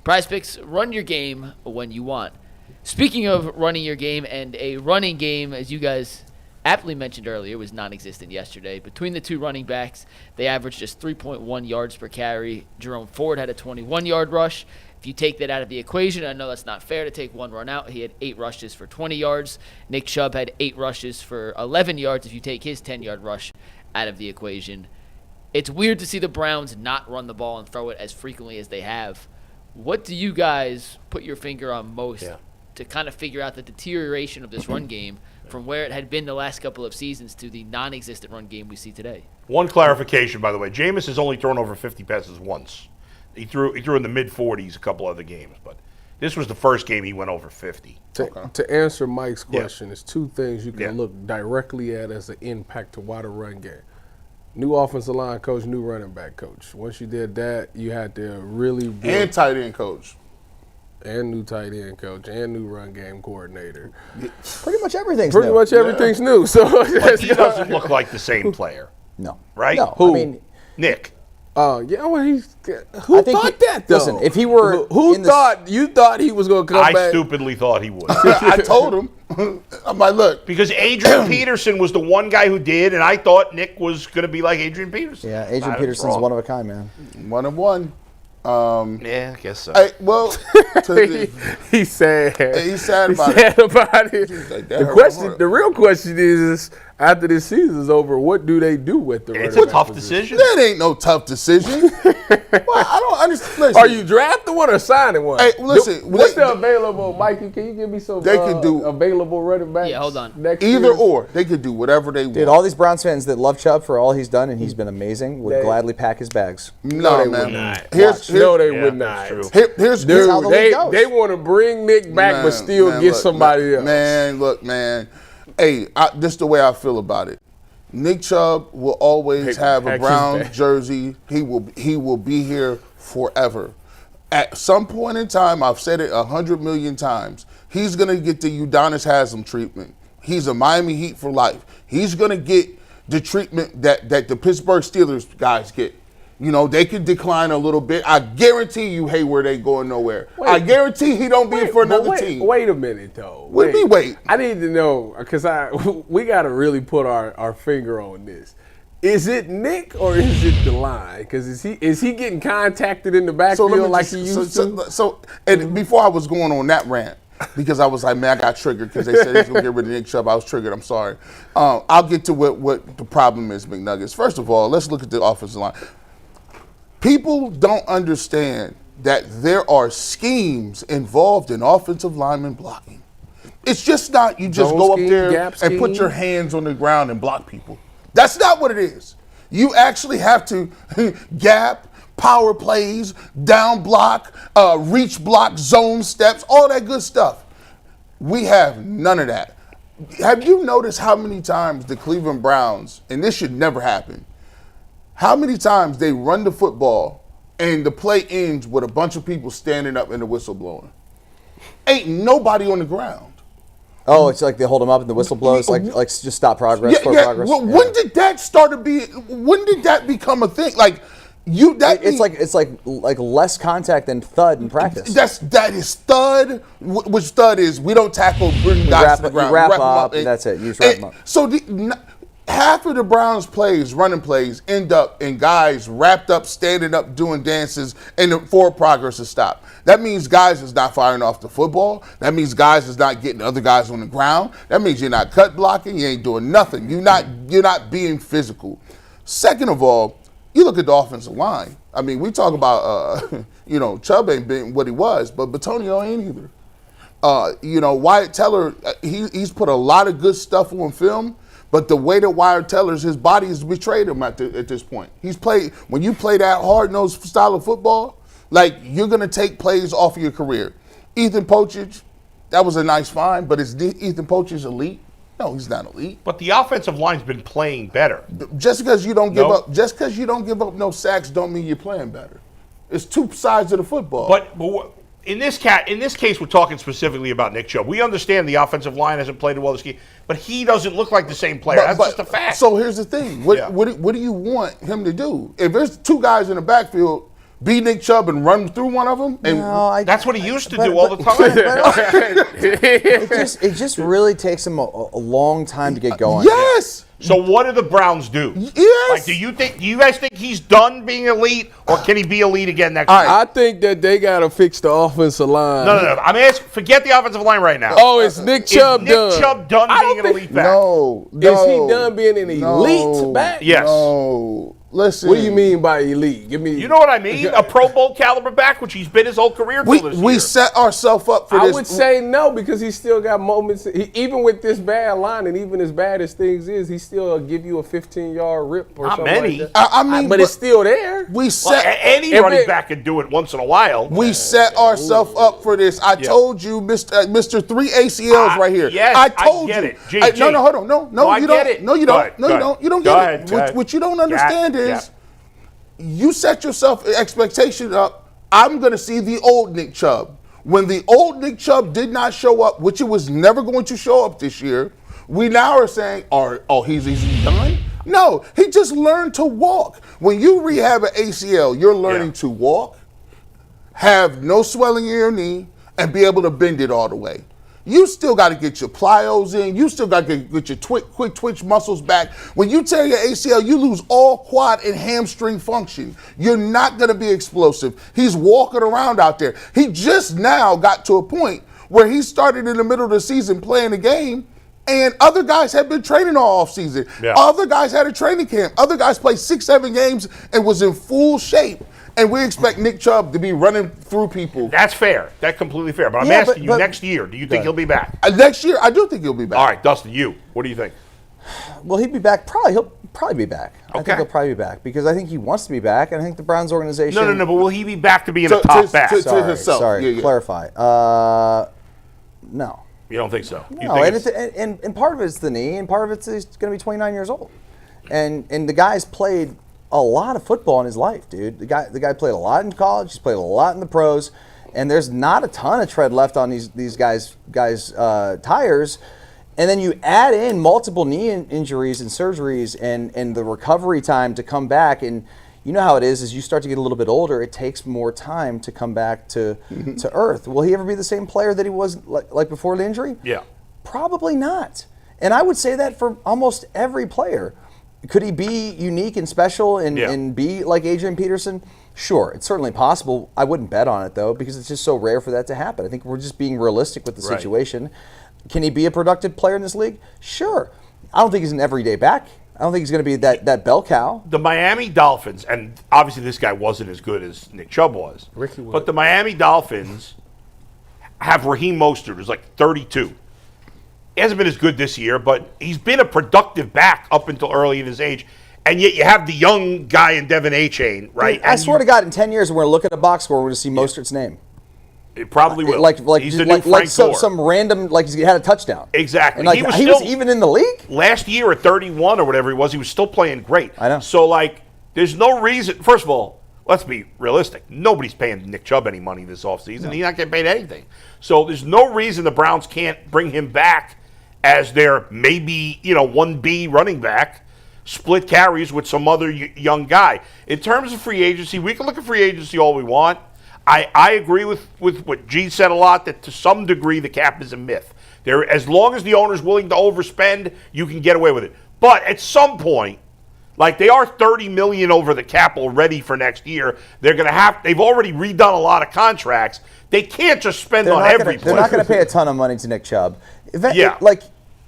Prize Picks, run your game when you want. Speaking of running your game, and a running game, as you guys aptly mentioned earlier, was non-existent yesterday. Between the two running backs, they averaged just 3.1 yards per carry. Jerome Ford had a 21-yard rush. If you take that out of the equation, I know that's not fair to take one run out. He had 8 rushes for 20 yards. Nick Chubb had 8 rushes for 11 yards if you take his 10-yard rush out of the equation. It's weird to see the Browns not run the ball and throw it as frequently as they have. What do you guys put your finger on most to kind of figure out the deterioration of this run game from where it had been the last couple of seasons to the non-existent run game we see today? One clarification, by the way. Jameis has only thrown over 50 passes once. He threw in the mid-40s a couple other games, but this was the first game he went over 50. To answer Mike's question, there's 2 things you can look directly at as an impact to why the run game. New offensive line coach, new running back coach. Once you did that, you had to really build. And tight end coach. And new tight end coach and new run game coordinator. Pretty much everything's Pretty new. much everything's new. So But he doesn't look like the same player. No. Right? No. Who? I mean, Nick. Yeah, well, who I think thought that though? Listen, if he were who in the- thought you thought he was going to come I back? stupidly thought he would. I told him. I'm like, look. Because Adrian Peterson was the one guy who did, and I thought Nick was going to be like Adrian Peterson. Yeah, Adrian Peterson's one of a kind, man. 1 of 1. Yeah, I guess so. Well, He's sad. He's sad about it. like, that The hurt my question, heart. the real question is, after this season is over, what do they do with the It's running a back tough position? decision. That ain't no tough decision. Well, I don't understand. Listen, Are you drafting one or signing one? Hey, listen, What's they- the available, Mikey? Can you give me some They can do- available running backs? Yeah, hold on. Next either year? or. They could do whatever they want. Dude, all these Browns fans that love Chubb for all he's done, and he's been amazing, would gladly pack his bags. No, they man. would not. Here's No, they Yeah, would that's not. true. here's Dude, how the league goes. they want to bring Nick back, but still man, get look, somebody else. Man, look, man. Hey, this is the way I feel about it. Nick Chubb will always have a pack his Brown bag. jersey. He will be here forever. At some point in time, I've said it 100 million times, he's going to get the Udonis Haslem treatment. He's a Miami Heat for life. He's going to get the treatment that the Pittsburgh Steelers guys get. You know, they could decline a little bit. I guarantee you Hayward ain't going nowhere. I guarantee he don't be for another team. Wait a minute, though. What do you mean, wait? I need to know, because we got to really put our finger on this. Is it Nick or is it the line? Because is he getting contacted in the backfield like he used to? So, and before I was going on that rant, because I was like, man, I got triggered because they said he's going to get rid of Nick Chubb. I was triggered. I'm sorry. I'll get to what the problem is, McNuggets. First of all, let's look at the offensive line. People don't understand that there are schemes involved in offensive lineman blocking. It's just not you just Zone go scheme, up there gap and put scheme. your hands on the ground and block people. That's not what it is. You actually have to gap, power plays, down block, reach block, zone steps, all that good stuff. We have none of that. Have you noticed how many times the Cleveland Browns, and this should never happen, how many times they run the football and the play ends with a bunch of people standing up and the whistle blowing? Ain't nobody on the ground. Oh, it's like they hold him up and the whistle blows, like just stop progress, slow progress. Well, when did that start to be? When did that become a thing? Like It's like less contact than thud in practice. That is thud. Which thud is we don't tackle, bring guys to the ground, you wrap 'em up, and that's it. You just wrap 'em up. So half of the Browns plays, running plays, end up in guys wrapped up, standing up, doing dances, and the forward progress is stopped. That means guys is not firing off the football. That means guys is not getting other guys on the ground. That means you're not cut blocking. You ain't doing nothing. You're not being physical. Second of all, you look at the offensive line. I mean, we talk about Chubb ain't been what he was, but Bitonio ain't either. Wyatt Teller, he's put a lot of good stuff on film. But the way that Wyatt Teller's, his body has betrayed him at this point. When you play that hard-nosed style of football, like you're going to take plays off of your career. Ethan Pochich, that was a nice find, but is Ethan Pochich elite? No, he's not elite. But the offensive line's been playing better. Just because you don't give up no sacks don't mean you're playing better. It's two sides of the football. But in this case, we're talking specifically about Nick Chubb. We understand the offensive line hasn't played well this game, but he doesn't look like the same player. That's just a fact. So here's the thing. What do you want him to do? If there's two guys in the backfield, be Nick Chubb and run through one of them? And That's what he used to do all the time. It just really takes him a long time to get going. yes. So what do the Browns do? Yes. Like, do you guys think he's done being elite, or can he be elite again next year? I think that they got to fix the offensive line. No. I'm asking. Forget the offensive line right now. Oh, is Nick Chubb Is Nick done? Chubb done being an elite back? No. Is he done being an elite back? Yes. No. Listen. What do you mean by elite? Give me. You know what I mean? A Pro Bowl caliber back, which he's been his whole career till this We year. set ourselves up for I this. would say no because he still got moments. Even with this bad line, and even as bad as things is, he still give you a 15-yard rip or Not something many. like that. I mean, but it's still there. we Well, set any If running it- back can do it once in a while. we set ourselves up for this. I told you, Mr. 3 ACLs right here. yes, I told I get you. it. JG. No, hold on. No, I you get don't. it. No, you Go don't. ahead, No, go you ahead. don't. You don't Go get ahead, it. go ahead. What you don't understand Yeah. is you set yourself an expectation up. I'm going to see the old Nick Chubb. When the old Nick Chubb did not show up, which it was never going to show up this year, we now are saying, he's done? No, he just learned to walk. When you rehab an ACL, you're learning to walk, have no swelling in your knee, and be able to bend it all the way. You still got to get your plyos in. You still got to get your quick twitch muscles back. When you tear your ACL, you lose all quad and hamstring function. You're not going to be explosive. He's walking around out there. He just now got to a point where he started in the middle of the season playing the game, and other guys had been training all offseason. Yeah. Other guys had a training camp. Other guys played 6-7 games and was in full shape. And we expect Nick Chubb to be running through people. That's fair. That's completely fair. But I'm Yeah, asking you, but- next year, do you think he'll be back? Next year, I do think he'll be back. All right, Dustin, you. What do you think? Well, he'll be back. He'll probably be back. I Okay. think he'll probably be back because I think he wants to be back, and I think the Browns organization. No. But will he be back to being To- a top to- back? to- Sorry, himself. sorry. Yeah. Clarify. No. You don't think so? You No, think and, it's- and part of it's the knee, and part of it's he's going to be 29 years old, and the guy's played a lot of football in his life, dude. The guy played a lot in college. He's played a lot in the pros, and there's not a ton of tread left on these guys' tires. And then you add in multiple knee injuries and surgeries, and the recovery time to come back. And you know how it is as you start to get a little bit older, it takes more time to come back to earth. Will he ever be the same player that he was like before the injury? Yeah. Probably not. And I would say that for almost every player. Could he be unique and special and be like Adrian Peterson? Sure, it's certainly possible. I wouldn't bet on it, though, because it's just so rare for that to happen. I think we're just being realistic with the Right. situation. Can he be a productive player in this league? Sure. I don't think he's an everyday back. I don't think he's going to be that bell cow. The Miami Dolphins, and obviously this guy wasn't as good as Nick Chubb was, but the Miami Dolphins have Raheem Mostert, who's like 32. He hasn't been as good this year, but he's been a productive back up until early in his age. And yet you have the young guy in Devin A-Chain, right? I swear to God, in 10 years, we're going to look at a box score, we're going to see Mostert's name. It probably will. Like he's the new Frank Gore. some random, like he's had a touchdown. Exactly. And like, He was he was still- even in the league? Last year at 31 or whatever he was still playing great. I know. So, like, there's no reason. First of all, let's be realistic. Nobody's paying Nick Chubb any money this offseason. He's not getting paid anything. So there's no reason the Browns can't bring him back as their maybe, 1B running back, split carries with some other young guy. In terms of free agency, we can look at free agency all we want. I agree with what G said a lot, that to some degree the cap is a myth. As long as the owner's willing to overspend, you can get away with it. But at some point, like they are $30 million over the cap already for next year, they've already redone a lot of contracts. They can't just spend on every They're not player. going to pay a ton of money to Nick Chubb. Yeah.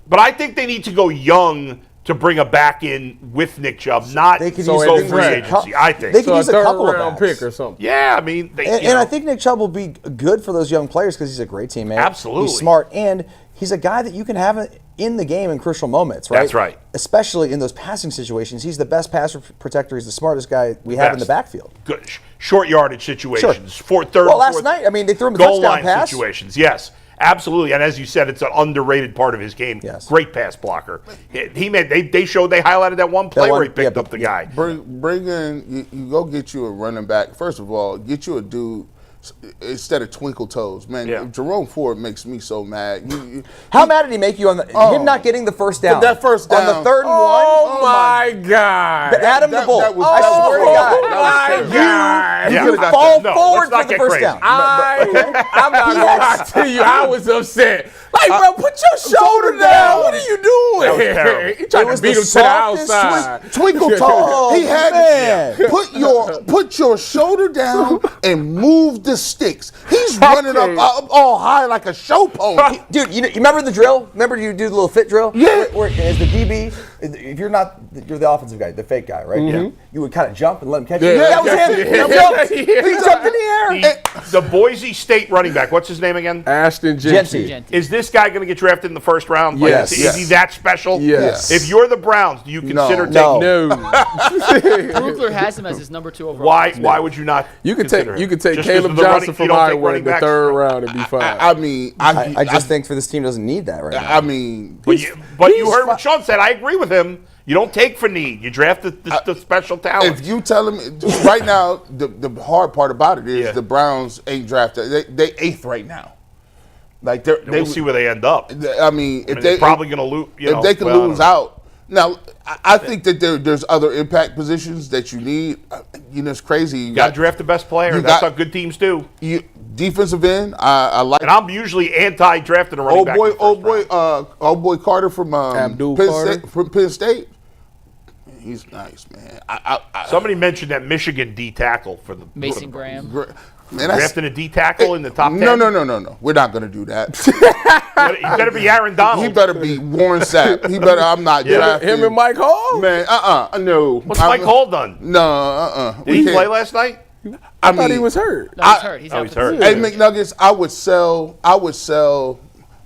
But I think they need to go young to bring a back in with Nick Chubb, not They could so use go a- free right. agency, I think. They could So a use a third couple of round backs. pick or something. Yeah, I mean, And I think Nick Chubb will be good for those young players because he's a great teammate. Absolutely. He's smart, and he's a guy that you can have in the game in crucial moments, right? That's right. Especially in those passing situations. He's the best passer protector. He's the smartest guy we have in the Best. backfield. good short yardage situations, third. Well, last fourth night, I mean, they threw him a goal touchdown line pass. situations. Yes, absolutely. And as you said, it's an underrated part of his game. Yes. Great pass blocker. They highlighted that one play where he picked up the guy. Bring in, you go get you a running back. First of all, get you a dude instead of twinkle toes. Man, Yeah. Jerome Ford makes me so mad. How mad did he make you on him not getting the first down? That first down. On the 3rd and 1? Oh my God. Adam the Bull. that was I terrible. swear to God. Oh my God. You Yeah. fall No, forward let's not for the get first crazy. down. I'm not gonna lie to you. I was upset. Like, bro, put your shoulder down. What are you doing? That was terrible. He tried It to was beat the him to the softest outside. Twinkle toes. Oh, He had man. put your shoulder down and move the sticks. He's running up all high like a show pony. Dude, you remember the drill? Remember you do the little fit drill? Yeah. Where as the DB, if you're the offensive guy, the fake guy, right? Yeah. You would kind of jump and let him catch you. Yeah. That was him. Yeah. He jumped. Yeah. He jumped in the air. The Boise State running back, what's his name again? Ashton Genty. Genty. Is this guy going to get drafted in the first round? Like, Yes. Is he that special? Yes. If you're the Browns, do you consider No. taking? No. Brugler has him as his number 2 overall. Why would you not? You could consider take him? you could take Just 'cause Caleb of the Johnson running- from you don't take Iowa running in the backs? 3rd round and be fine. I mean, I just think for this team doesn't need that right now. I mean, But you heard what Sean said. I agree with him. You don't take for need. You draft the special talent. if you tell him right now, the hard part about it is Yeah. the Browns ain't drafted. They 8th right now. Like they we'll see where they end up. I mean, if They're probably going to lose. if they can lose out. Now, I think that there's other impact positions that you need. You know, it's crazy. You got to draft the best player. you That's got- how good teams do. defensive end. I like. And I'm usually anti-drafting a running back. in the first round. old boy Carter from Abdul Penn Carter. State, from Penn State. He's nice, man. Somebody mentioned that Michigan D tackle for the Mason Graham. Man, that's, drafting a D tackle in the top 10. no. We're not gonna do that. He better be Aaron Donald. He better be Warren Sapp. He better. I'm not drafting Him and Mike Hall? Man, no. What's Mike Hall done? No, Did he play last night? I thought he was hurt. No, he's hurt. He's out he's for the hurt. season. Hey, McNuggets, I would sell,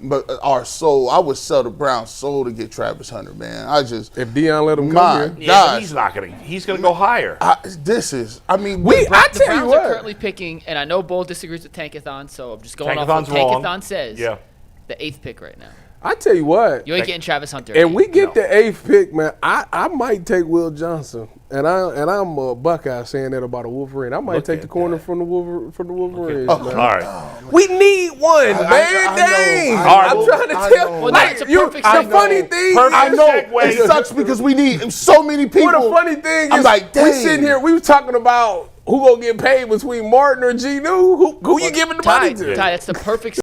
but our soul. I would sell the Browns' soul to get Travis Hunter, man. I just, If Deion let him my come here. Yeah, but gosh, he's not going to. He's going to go higher. this is. I mean, We- I The tell you Browns what. are currently picking, and I know Bull disagrees with Tankathon, so I'm just going off Tankathon's what wrong. Tankathon says. Yeah. The 8th pick right now. I tell you what. You ain't getting Travis Hunter. And we get No. the 8th pick, man. I might take Will Johnson, and I'm a Buckeye saying that about a Wolverine. I might Look take at the corner that. from the Wolverines. All man. right. We need one, man. I know, Dang. I I'm know, trying to I tell. know. Well, Like, that's a you, perfect the segue. funny thing Perfect I is, know segue. it sucks because we need so many people. well, the funny thing I'm is, like, we dang. sitting here, we was talking about who gonna get paid between Martin or Genu. Who you giving the money Ty, to? Ty, that's the perfect